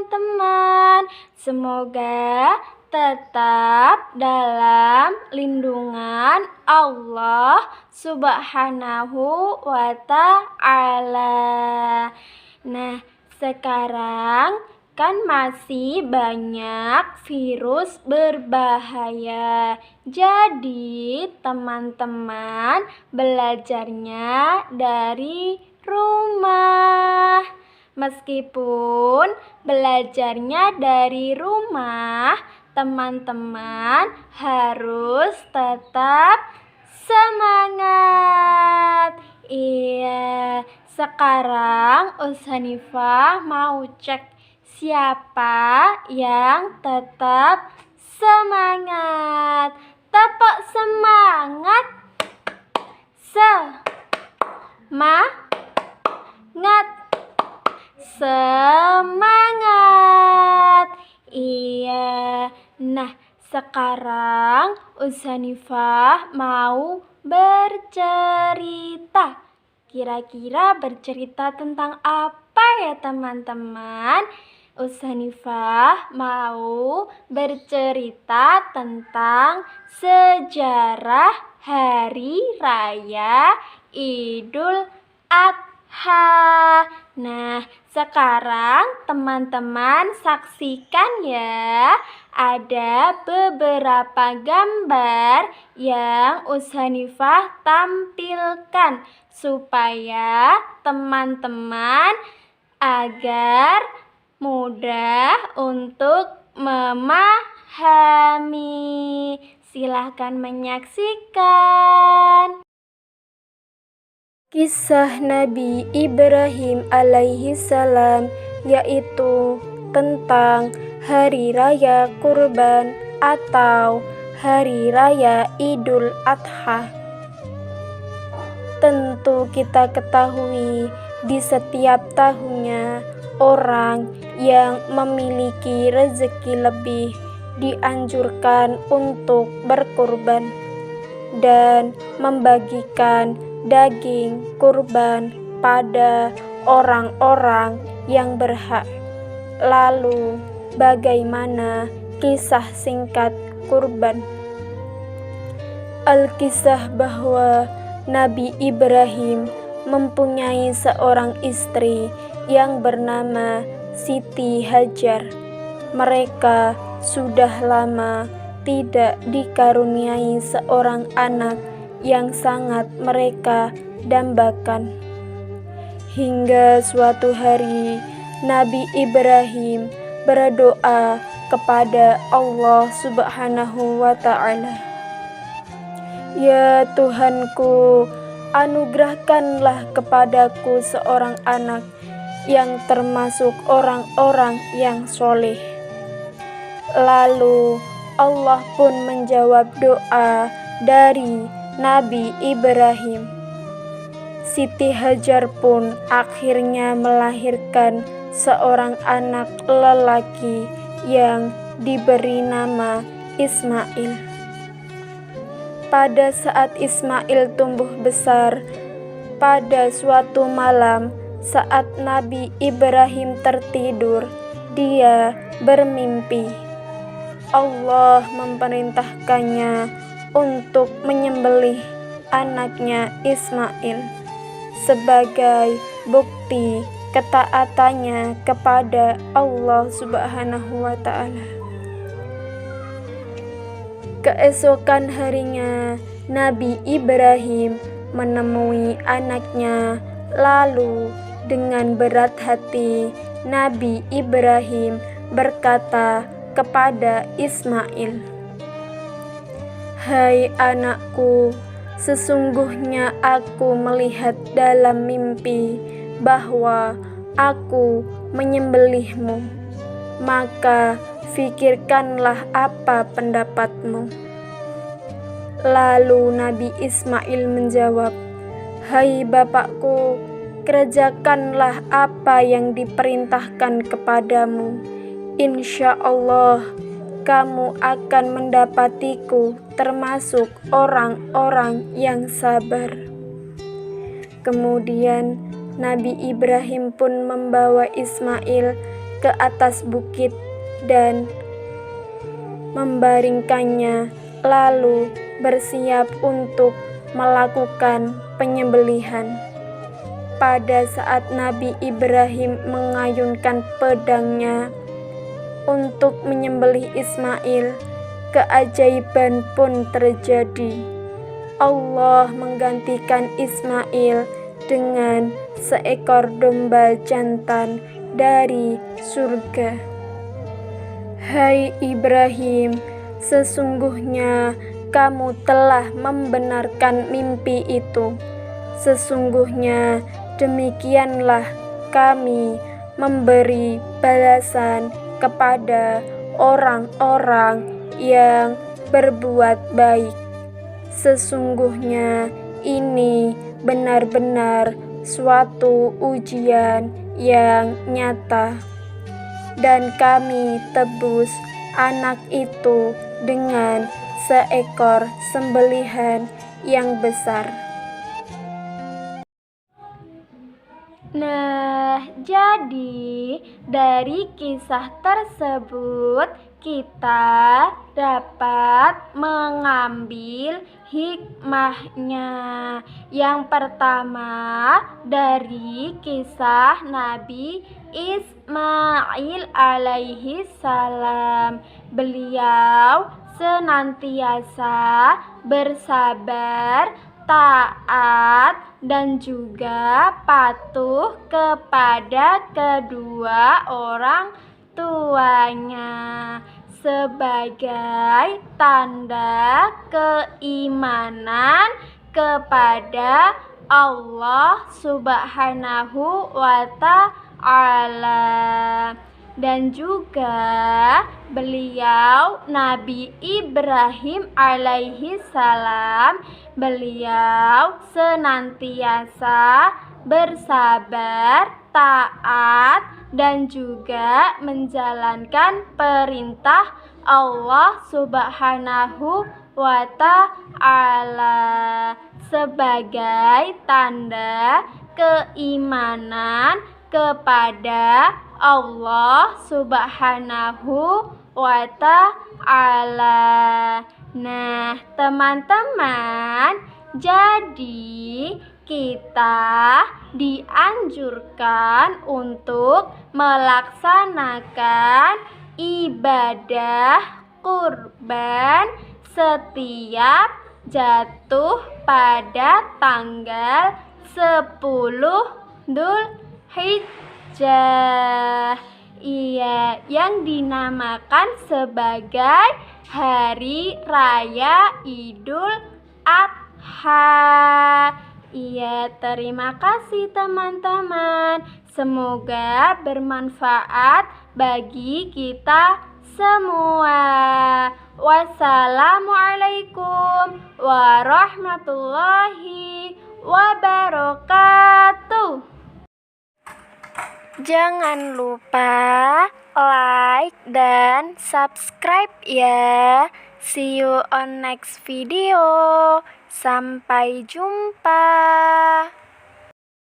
teman-teman. Semoga tetap dalam lindungan Allah Subhanahu wa Ta'ala. Nah, sekarang kan masih banyak virus berbahaya. Jadi, teman-teman belajarnya dari rumah. Meskipun belajarnya dari rumah, teman-teman harus tetap semangat. Iya, sekarang Hanifah mau cek siapa yang tetap semangat. Tepuk semangat. Semangat. Iya. Nah, sekarang Hanifah mau bercerita. Kira-kira bercerita tentang apa ya teman-teman? Hanifah mau bercerita tentang sejarah Hari Raya Idul Adha. Nah, sekarang teman-teman saksikan ya. Ada beberapa gambar yang Hanifah tampilkan supaya teman-teman agar mudah untuk memahami. Silahkan menyaksikan. Kisah Nabi Ibrahim alaihi salam, yaitu tentang Hari Raya Kurban atau Hari Raya Idul Adha. Tentu kita ketahui di setiap tahunnya orang yang memiliki rezeki lebih dianjurkan untuk berkurban dan membagikan daging kurban pada orang-orang yang berhak. Lalu, bagaimana kisah singkat kurban? Alkisah bahwa Nabi Ibrahim mempunyai seorang istri yang bernama Siti Hajar. Mereka sudah lama tidak dikaruniai seorang anak yang sangat mereka dambakan. Hingga suatu hari Nabi Ibrahim berdoa kepada Allah Subhanahu wa Ta'ala, "Ya Tuhanku, anugerahkanlah kepadaku seorang anak yang termasuk orang-orang yang soleh." Lalu Allah pun menjawab doa dari Nabi Ibrahim. Siti Hajar pun akhirnya melahirkan seorang anak lelaki yang diberi nama Ismail. Pada saat Ismail tumbuh besar, pada suatu malam saat Nabi Ibrahim tertidur, dia bermimpi. Allah memerintahkannya untuk menyembelih anaknya Ismail sebagai bukti ketaatannya kepada Allah Subhanahu wa Ta'ala. Keesokan harinya Nabi Ibrahim menemui anaknya, lalu dengan berat hati Nabi Ibrahim berkata kepada Ismail, "Hai anakku, sesungguhnya aku melihat dalam mimpi bahwa aku menyembelihmu. Maka fikirkanlah apa pendapatmu." Lalu Nabi Ismail menjawab, "Hai bapakku, kerjakanlah apa yang diperintahkan kepadamu. Insya Allah kamu akan mendapatiku termasuk orang-orang yang sabar." Kemudian Nabi Ibrahim pun membawa Ismail ke atas bukit dan membaringkannya, lalu bersiap untuk melakukan penyembelihan. Pada saat Nabi Ibrahim mengayunkan pedangnya untuk menyembelih Ismail, keajaiban pun terjadi. Allah menggantikan Ismail dengan seekor domba jantan dari surga. Hai Ibrahim, sesungguhnya kamu telah membenarkan mimpi itu. Sesungguhnya demikianlah kami memberi balasan kepada orang-orang yang berbuat baik. Sesungguhnya ini benar-benar suatu ujian yang nyata, dan kami tebus anak itu dengan seekor sembelihan yang besar. Nah, jadi dari kisah tersebut kita dapat mengambil hikmahnya. Yang pertama, dari kisah Nabi Ismail alaihi salam, beliau senantiasa bersabar, taat, dan juga patuh kepada kedua orang tuanya sebagai tanda keimanan kepada Allah Subhanahu wa Ta'ala. Dan juga beliau Nabi Ibrahim alaihi salam, beliau senantiasa bersabar, taat, dan juga menjalankan perintah Allah Subhanahu wa Ta'ala sebagai tanda keimanan kepada Allah Subhanahu wa Ta'ala. Nah, teman-teman, jadi kita dianjurkan untuk melaksanakan ibadah kurban setiap jatuh pada tanggal 10 Dzulhijjah. Iya, yang dinamakan sebagai Hari Raya Idul Adha. Iya, terima kasih teman-teman. Semoga bermanfaat bagi kita semua. Wassalamualaikum warahmatullahi wabarakatuh. Jangan lupa like dan subscribe ya. See you on next video. Sampai jumpa.